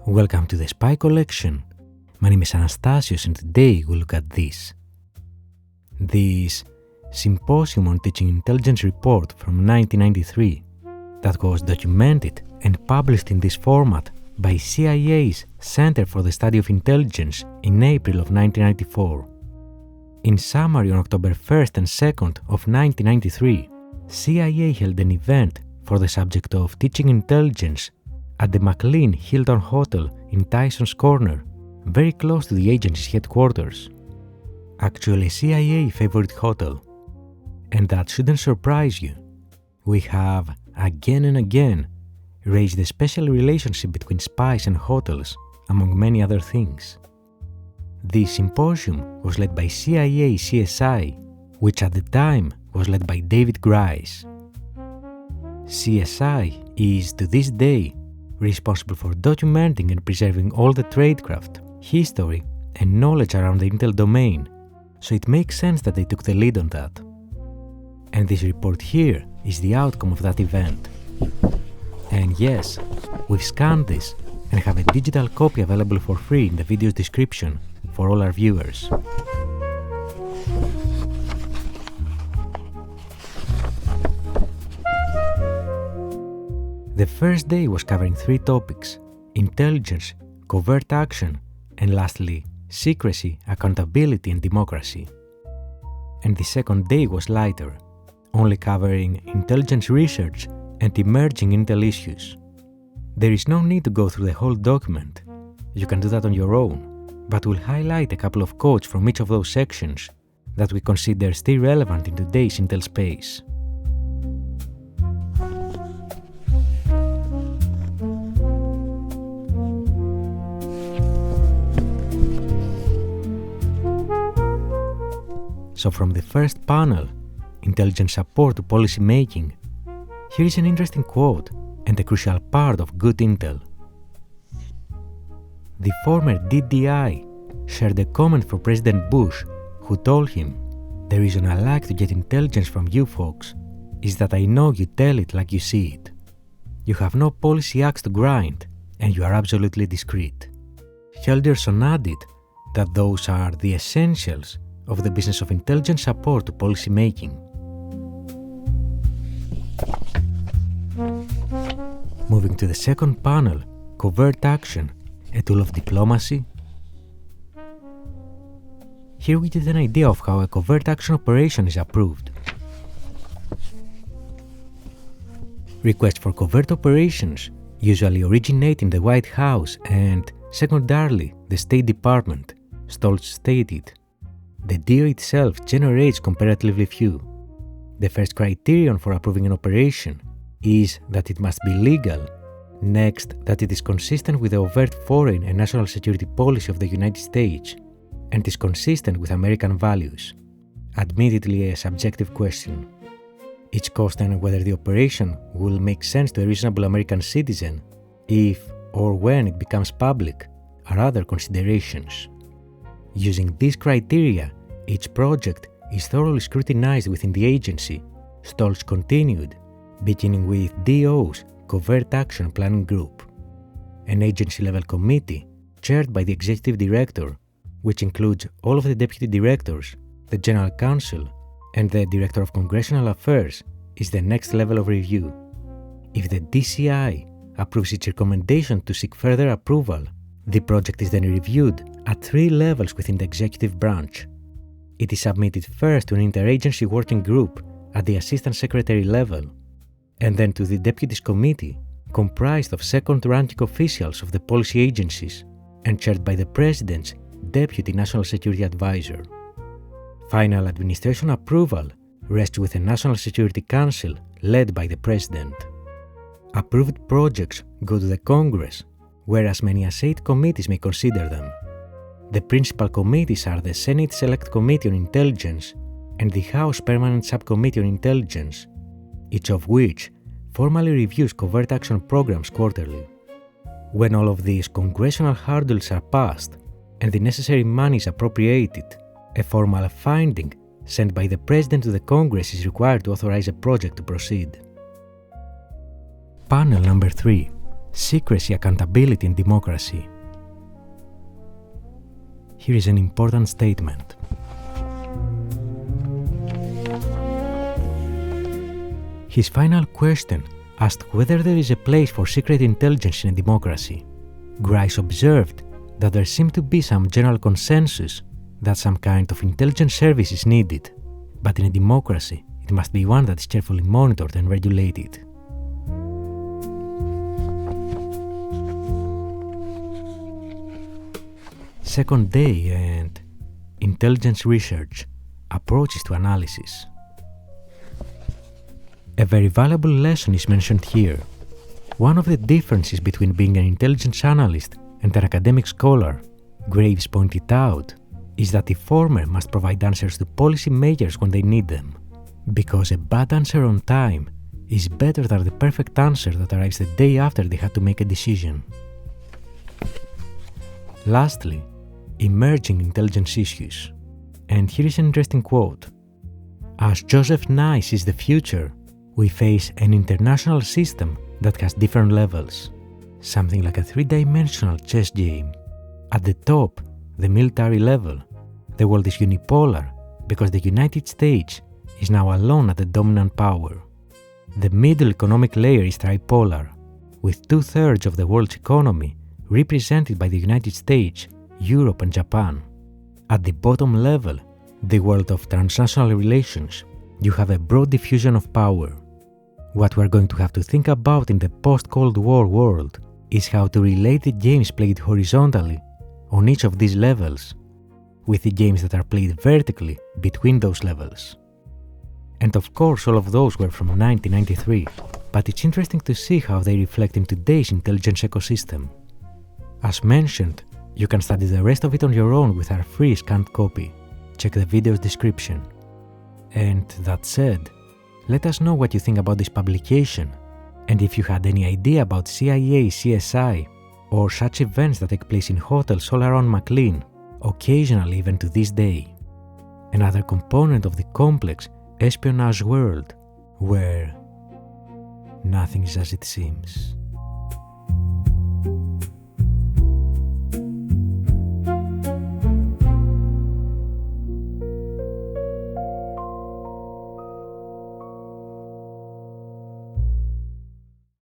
Welcome to the Spy Collection. My name is Anastasios and today we'll look at this. This Symposium on Teaching Intelligence report from 1993 that was documented and published in this format by CIA's Center for the Study of Intelligence in April of 1994. In summary, on October 1st and 2nd of 1993, CIA held an event for the subject of teaching intelligence at the McLean Hilton Hotel in Tysons Corner, very close to the agency's headquarters. Actually a CIA favorite hotel. And that shouldn't surprise you. We have, again and again, raised the special relationship between spies and hotels, among many other things. The symposium was led by CIA CSI, which at the time was led by David Grice. CSI is, to this day, responsible for documenting and preserving all the tradecraft, history, and knowledge around the intel domain, so it makes sense that they took the lead on that. And this report here is the outcome of that event. And yes, we've scanned this and have a digital copy available for free in the video's description for all our viewers. The first day was covering three topics: intelligence, covert action, and lastly, secrecy, accountability, and democracy. And the second day was lighter, only covering intelligence research and emerging intel issues. There is no need to go through the whole document. You can do that on your own, but we'll highlight a couple of quotes from each of those sections that we consider still relevant in today's intel space. So from the first panel, Intelligence Support to Policymaking, here is an interesting quote and a crucial part of good intel. The former DDI shared a comment from President Bush, who told him, "The reason I like to get intelligence from you folks is that I know you tell it like you see it. You have no policy axe to grind and you are absolutely discreet." Helderson added that those are the essentials of the business of intelligence support to policymaking. Moving to the second panel, Covert Action, a tool of diplomacy. Here we get an idea of how a covert action operation is approved. Requests for covert operations usually originate in the White House and, secondarily, the State Department, Stoltz stated. The DO itself generates comparatively few. The first criterion for approving an operation is that it must be legal, next that it is consistent with the overt foreign and national security policy of the United States, and is consistent with American values. Admittedly a subjective question. Its cost and whether the operation will make sense to a reasonable American citizen if or when it becomes public are other considerations. Using these criteria, each project is thoroughly scrutinized within the agency, Stoltz continued, beginning with DO's Covert Action Planning Group, an agency-level committee chaired by the Executive Director, which includes all of the Deputy Directors, the General Counsel, and the Director of Congressional Affairs, is the next level of review. If the DCI approves its recommendation to seek further approval, the project is then reviewed at three levels within the executive branch. It is submitted first to an interagency working group at the Assistant Secretary level, and then to the Deputies Committee, comprised of second-ranking officials of the policy agencies and chaired by the President's Deputy National Security Advisor. Final administration approval rests with the National Security Council led by the President. Approved projects go to the Congress, where as many as 8 committees may consider them. The principal committees are the Senate Select Committee on Intelligence and the House Permanent Subcommittee on Intelligence, each of which formally reviews covert action programs quarterly. When all of these congressional hurdles are passed and the necessary money is appropriated, a formal finding sent by the President to the Congress is required to authorize a project to proceed. Panel number 3. Secrecy, accountability, and democracy. Here is an important statement. His final question asked whether there is a place for secret intelligence in a democracy. Grice observed that there seemed to be some general consensus that some kind of intelligence service is needed, but in a democracy, it must be one that is carefully monitored and regulated. Second day and intelligence research, approaches to analysis. A very valuable lesson is mentioned here. One of the differences between being an intelligence analyst and an academic scholar, Graves pointed out, is that the former must provide answers to policymakers when they need them, because a bad answer on time is better than the perfect answer that arrives the day after they had to make a decision. Lastly, emerging intelligence issues. And here is an interesting quote. As Joseph Nye sees the future, we face an international system that has different levels, something like a three-dimensional chess game. At the top, the military level, the world is unipolar because the United States is now alone as the dominant power. The middle economic layer is tripolar, with 2/3 of the world's economy represented by the United States, Europe and Japan. At the bottom level, the world of transnational relations, you have a broad diffusion of power. What we're going to have to think about in the post-Cold War world is how to relate the games played horizontally on each of these levels with the games that are played vertically between those levels. And of course all of those were from 1993, but it's interesting to see how they reflect in today's intelligence ecosystem. As mentioned, you can study the rest of it on your own with our free scanned copy. Check the video's description. And that said, let us know what you think about this publication, and if you had any idea about CIA, CSI, or such events that take place in hotels all around McLean, occasionally even to this day. Another component of the complex espionage world, where nothing is as it seems.